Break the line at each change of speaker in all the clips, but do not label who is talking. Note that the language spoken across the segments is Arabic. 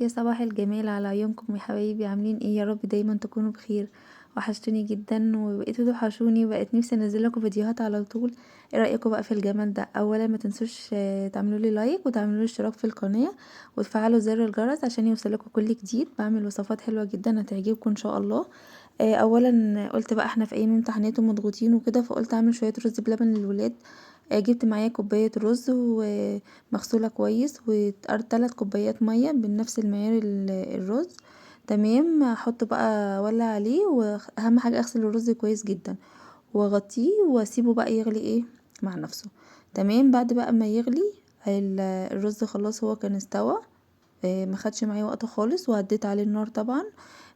يا صباح الجمال على عيونكم يا حبايبي، عاملين ايه؟ يا رب دايما تكونوا بخير. وحشتوني جدا وبقيتوا توحشوني وبقيت نفسي انزل لكم فيديوهات على طول. ايه رايكم بقى في الجمال ده؟ اولا ما تنسوش تعملوا لي لايك وتعملوا لي اشتراك في القناه وتفعلوا زر الجرس عشان يوصلكم كل جديد. بعمل وصفات حلوه جدا هتعجبكم ان شاء الله. اولا قلت بقى احنا في ايام امتحانات ومضغوطين وكده، فقلت اعمل شويه رز بلبن للولاد. جبت معايا كوبايه رز ومغسوله كويس و3 كوبايات ميه بنفس المعيار الرز. تمام، هحط بقى اولع عليه، واهم حاجه اغسل الرز كويس جدا واغطيه واسيبه بقى يغلي ايه مع نفسه. تمام، بعد بقى ما يغلي الرز خلاص هو كان استوى. ما خدش معايا وقت خالص وهديت عليه النار طبعا.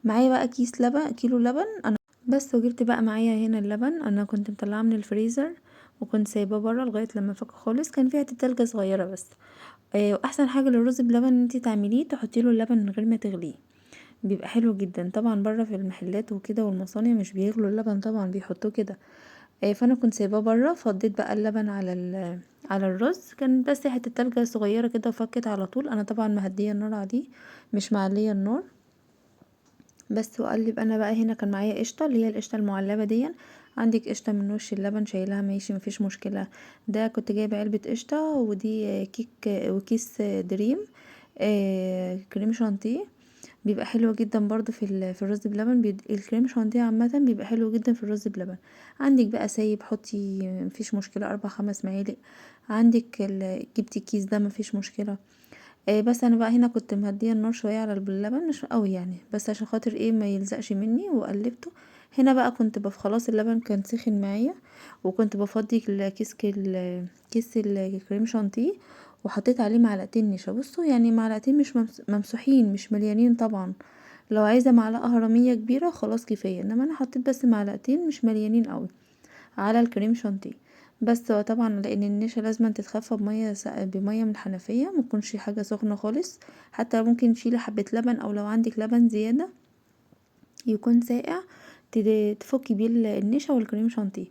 معايا بقى كيس لبن، كيلو لبن انا بس. وجبت بقى معايا هنا اللبن، انا كنت مطلعاه من الفريزر وكنت سايباه بره لغايه لما فك خالص، كان فيها تلجة صغيره بس. واحسن حاجه للرز بلبن ان انتي تعمليه تحطي له اللبن من غير ما تغليه، بيبقى حلو جدا. طبعا بره في المحلات وكده والمصانع مش بيغلوا اللبن، طبعا بيحطوه كده. فانا كنت سايباه بره، فضيت بقى اللبن على الرز، كان بس حته تلجة صغيره كده وفكت على طول. انا طبعا مهديه النار عليه، مش معليه النار بس. واقلب انا بقى. هنا كان معايا قشطه، اللي هي القشطه المعلبه دي. عندك قشطه من وش اللبن شايلها ماشي مفيش مشكله. ده كنت جايبه علبه قشطه، ودي كيك وكيس دريم كريم شانتيه. بيبقى حلو جدا برضو في الرز بلبن. الكريم شانتيه عامه بيبقى حلو جدا في الرز بلبن. عندك بقى سايب حطي مفيش مشكله 4 5 معالق. عندك جبتي الكيس ده مفيش مشكله. بس انا بقى هنا كنت مهديه النار شويه على اللبن، مش قوي يعني، بس عشان خاطر ايه ما يلزقش مني، وقلبته. هنا بقى كنت خلاص اللبن كان سخن معايا، وكنت بفضي كيس الكريم شانتيه، وحطيت عليه معلقتين نشا. بصوا يعني معلقتين مش ممسوحين، مش مليانين طبعا. لو عايزه معلقه هرميه كبيره خلاص كفايه، انما انا حطيت بس معلقتين مش مليانين قوي على الكريم شانتيه. بس هو طبعا لان النشا لازم تتخفى بميه من الحنفيه، متكونش حاجه سخنه خالص. حتى ممكن تشيلي حبه لبن، او لو عندك لبن زياده يكون ساقع تفكي بيه النشا والكريم شانتيه.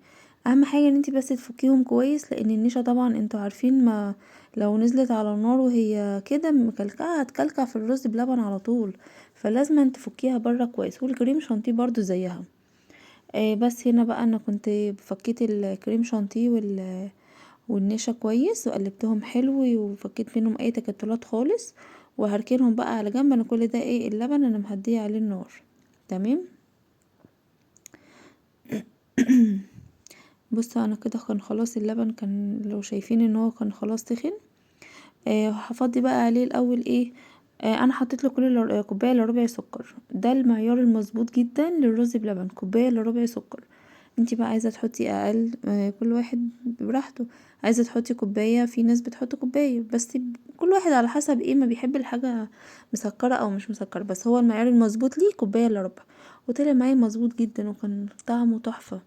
اهم حاجه ان انتي بس تفكيهم كويس، لان النشا طبعا انتوا عارفين ما لو نزلت على النار وهي كده مكلكعه هتكلكع في الرز بلبن على طول، فلازم تفكيها بره كويس. والكريم شانتيه برضو زيها. بس هنا بقى انا كنت فكيت الكريم شانتيه والنشا كويس وقلبتهم حلو، وفكيت منهم اي تكتلات خالص، وهركنهم بقى على جنب. انا كل ده ايه اللبن انا مهديه عليه النار. تمام. بصوا انا كده كان خلاص اللبن، كان لو شايفين ان هو كان خلاص سخن. هفضي بقى عليه الاول ايه. انا حطيت له كوبايه الا ربع سكر، ده المعيار المظبوط جدا للرز بلبن، كوبايه الا ربع سكر. انتي بقى عايزه تحطي اقل، كل واحد براحته. عايزه تحطي كوبايه، في ناس بتحط كوبايه بس، كل واحد على حسب ايه ما بيحب الحاجه، مسكره او مش مسكره. بس هو المعيار المظبوط ليه كوبايه الا ربع، وطلع معايا مظبوط جدا وكان طعمه تحفه.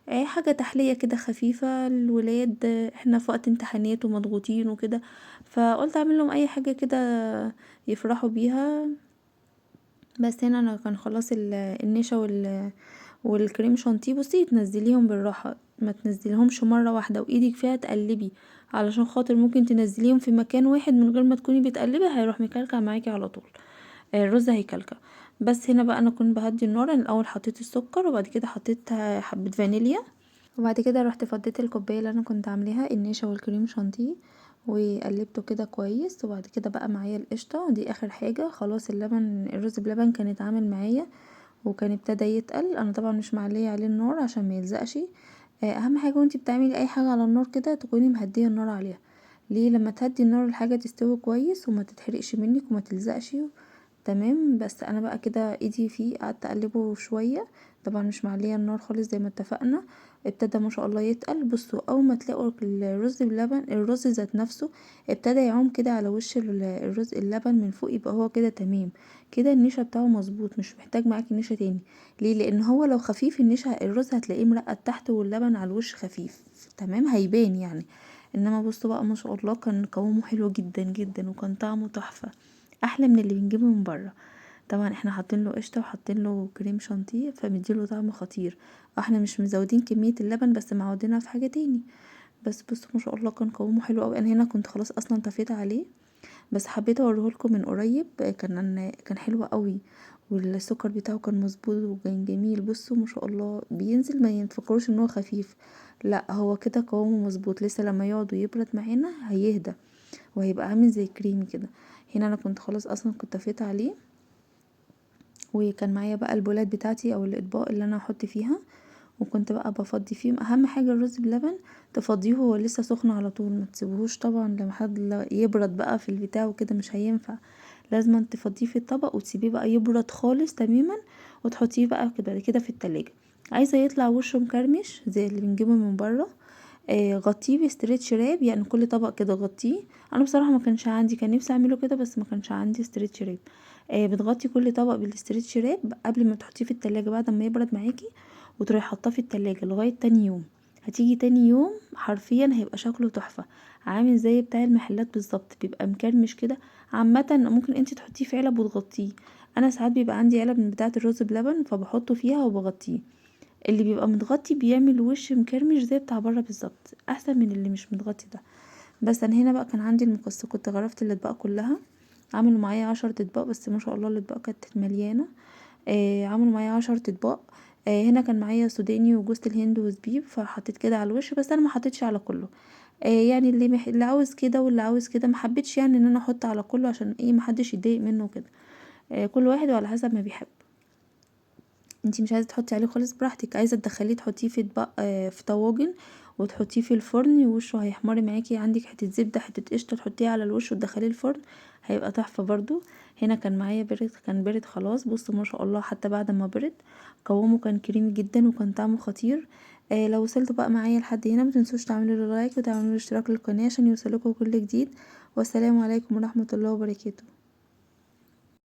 حاجة تحلية كده خفيفة الولاد، احنا في وقت امتحانات ومضغوطين وكده، فقلت اعمل لهم اي حاجة كده يفرحوا بيها. بس هنا انا كان خلاص النشا والكريم شانتيه. بصي تنزليهم بالراحة، ما تنزليهمش مرة واحدة وايدك فيها تقلبي، علشان خاطر ممكن تنزليهم في مكان واحد من غير ما تكوني بتقلبي هيروح مكلكع معاكي على طول. الرز هيكلكع. بس هنا بقى انا كنت بهدي النار. انا الاول حطيت السكر، وبعد كده حطيت حبة فانيليا، وبعد كده رحت فضيت الكوبايه اللي انا كنت عاملاها النشا والكريم شانتيه وقلبته كده كويس. وبعد كده بقى معايا القشطه دي اخر حاجه. خلاص اللبن الرز بلبن كان اتعامل معايا وكان ابتدى يتقل. انا طبعا مش معليه عليه النار عشان ما يلزقش. اهم حاجه وانتي بتعملي اي حاجه على النار كده تكوني مهديه النار عليها. ليه؟ لما تهدي النار الحاجه تستوي كويس وما تتحرقش منك وما تلزقش. تمام. بس انا بقى كده ايدي فيه قعدت اقلبه شويه، طبعا مش معليه النار خالص زي ما اتفقنا. ابتدى ما شاء الله يتقل. بصوا اول ما تلاقوا الرز بلبن، الرز ذات نفسه ابتدى يعوم كده على وش الرز اللبن من فوق، يبقى هو كده تمام. كده النشا بتاعه مظبوط، مش محتاج معاكي نشا تاني. ليه؟ لان هو لو خفيف النشا الرز هتلاقيه مرقد تحت واللبن على الوش خفيف، تمام هيبان يعني. انما بصوا بقى ما شاء الله كان قوامه حلو جدا جدا وكان طعمه تحفه، احلى من اللي بنجيبه من بره. طبعا احنا حاطين له قشطه وحاطين له كريم شانتيه فمديله طعم خطير. احنا مش مزودين كميه اللبن بس معودينها في حاجه تاني. بس بصوا ما شاء الله كان قوامه حلو قوي. انا هنا كنت خلاص اصلا طفيت عليه، بس حبيت اوريهولكم من قريب، كان حلو قوي، والسكر بتاعه كان مظبوط وكان جميل. بصوا ما شاء الله بينزل، ما يتفكروش ان هو خفيف، لا هو كده قوامه مظبوط، لسه لما يقعد ويبرد معانا هيهدى وهيبقى عامل زي كريمي كده. هنا انا كنت خلاص اصلا كنت طفيت عليه، وكان معايا بقى البولات بتاعتي او الاطباق اللي انا هحط فيها، وكنت بقى بفضي فيهم. اهم حاجه الرز بلبن تفضيه وهو لسه سخن على طول، ما تسيبوهوش طبعا لما حد يبرد بقى في البتاع وكده مش هينفع، لازم تفضيه في الطبق وتسيبيه بقى يبرد خالص تماما، وتحطيه بقى كده كده في التلاجة. عايزه يطلع وشه مكرمش زي اللي بنجيبه من بره، غطيه بستريتش راب، يعني كل طبق كده غطيه. انا بصراحه ما كانش عندي، كان نفسي اعمله كده بس ما كانش عندي ستريتش راب. بتغطي كل طبق بالستريتش راب قبل ما تحطيه في التلاجة بعد ما يبرد معاكي، وتروحي حاطاه في التلاجة لغايه تاني يوم. هتيجي تاني يوم حرفيا هيبقى شكله تحفه، عامل زي بتاع المحلات بالظبط، بيبقى مكرمش كده. عامه ممكن انتي تحطيه في علب وتغطيه، انا ساعات بيبقى عندي علب من بتاعه الرز بلبن فبحطه فيها وبغطيه. اللي بيبقى متغطي بيعمل وش مكرمش زي بتاع بره بالظبط، احسن من اللي مش متغطي ده. بس انا هنا بقى كان عندي المقص، كنت غرفت الاطباق كلها، عملوا معايا 10 اطباق، بس ما شاء الله الاطباق كانت مليانه. عملوا معايا 10 اطباق. هنا كان معايا سوداني وجوز الهند وزبيب، فحطيت كده على الوش، بس انا ما حطيتش على كله. يعني اللي عاوز كده واللي عاوز كده، ما حبيتش يعني ان انا احط على كله عشان ايه محدش يتضايق منه كده. كل واحد وعلى حسب ما بيحب. انتي مش عايزه تحطي عليه خالص براحتك، عايزه تدخليه تحطيه في اطباق في طواجن وتحطيه في الفرن ووشه هيحمر معاكي، عندك حته زبده حته قشطه تحطيها على الوش وتدخليه الفرن هيبقى تحفه برضو. هنا كان معايا برد، كان برد خلاص، بصوا ما شاء الله حتى بعد ما برد قوامه كان كريمي جدا وكان طعمه خطير. لو وصلتوا بقى معايا لحد هنا متنسوش تعملوا له لايك وتعملوا اشتراك للقناه عشان يوصلكوا كل جديد. والسلام عليكم ورحمه الله وبركاته.